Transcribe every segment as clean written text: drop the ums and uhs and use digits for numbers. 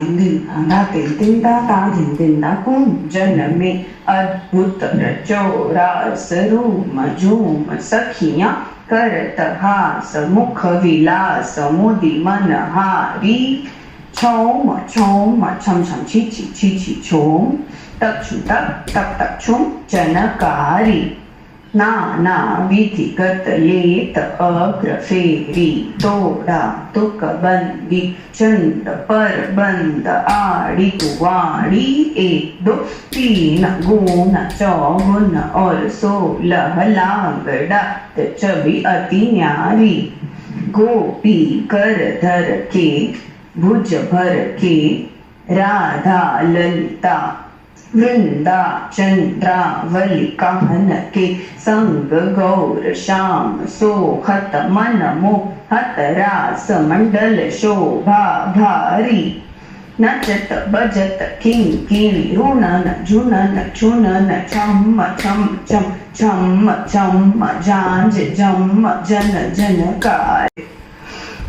धा तिन तिन ता ता धिन धिन ता कुंजन में अद्भुत रचो रास रूम झूम सखियां करत हास मुख विलास मुदी मन हारी छौम छौम छम छम छी छी छी छी छौम तक छु तक तक तक छुम जनकारी नाना विधिगत लेत अग्र फेरी तोड़ा तुक बंदी चंद पर बंद आड़ी कुवाड़ी एक दो तीन गुण चौगुन और 16 लांगड़ा छवि अति न्यारी गोपी कर धर के भुज भर के राधा ललिता वृंदा चंद्रावली काहन के संग गौर श्याम सोहत मन मोहत रास मंडल शोभा भारी नचत बजत किंकिणी रुणन झुनन छुनन छम छम छम छम छम झांझ झम जन जनकार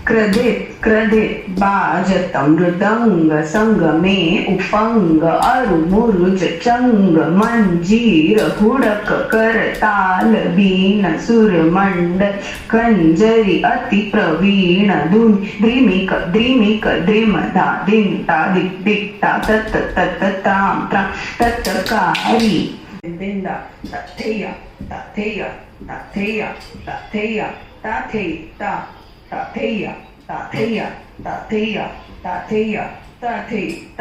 क्रदे क्रदे बाजत मृदंग संग में उपंग अरुमुरुज चंग मंजीर हुड़क कर ताल बीन सुरमंड कंजरी अति प्रवीण धुन द्रिमिक द्रिमिक द्रिमधा दिन ता दिक दिक ता तत तत ताम त्राम तत्कारी बिंदा तथेया तथेया तथेया तथेया तथेया Tateya, tateya, tateya, tateya, tateya,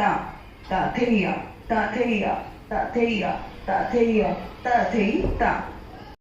tateya, tateya, tateya, tateya, tateya,